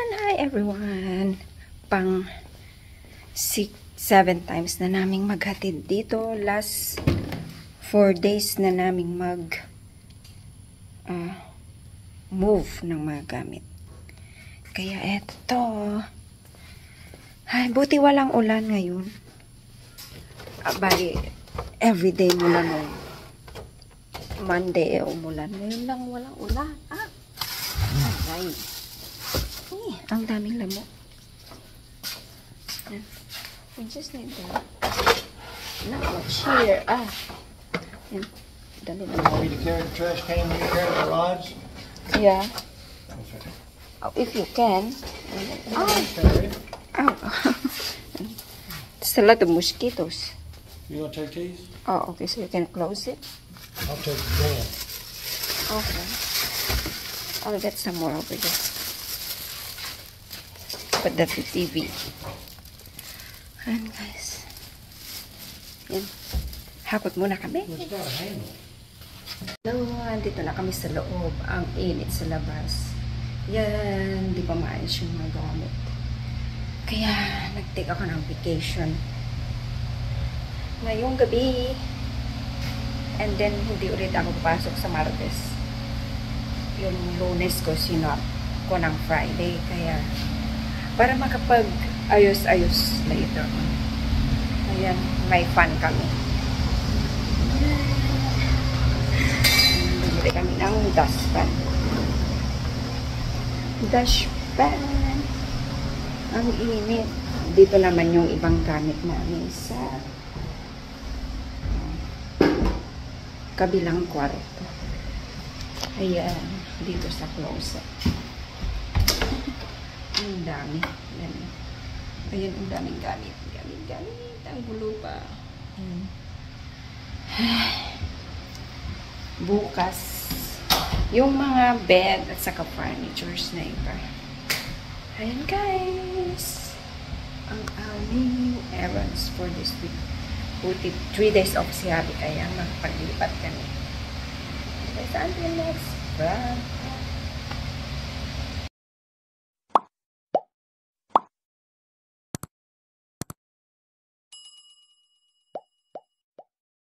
Hi everyone! Pang 6-7 times na naming maghatid dito. Last 4 days na naming move ng mga gamit. Kaya eto. Ay, buti walang ulan ngayon. Bali, everyday mula nung Monday umulan. Ngayon lang walang ulan. Ay. Ang daming lamok. We just need that. Not much here. Yan. Dali na. Want me to carry the trash can when you carry the rods? Yeah. Okay. If you can. Okay. There's a lot of mosquitoes. You want to take these? Oh, okay. So you can close it. I'll take the can. Okay. I'll get some more over there. Put that to TV. Ayan guys. Yan. Hakot muna kami. It's got a handle. Hello, andito na kami sa loob. Ang init sa labas. Yan, di pa maayos yung mga gamit. Kaya, nag-take ako ng vacation. Ngayong gabi. And then, hindi ulit ako pasok sa Martes. Yung Lunes ko, sinop ko ng Friday. Kaya, para makapag-ayos-ayos later. Ayan, may fun kami. Bumili kami ng dustpan. Dustpan. Ang init. Dito naman yung ibang gamit namin sa kabilang kwarto. Ayan, dito sa closet. Ang dami. Ayan, ang daming gamit. Gamit. Ang gulo pa. Bukas, yung mga bed at saka furnitures na iba. Ayan guys. Ang aming errands for this week. Buti 3 days off si Habi, kaya magpaglipat kami. Until next vlog.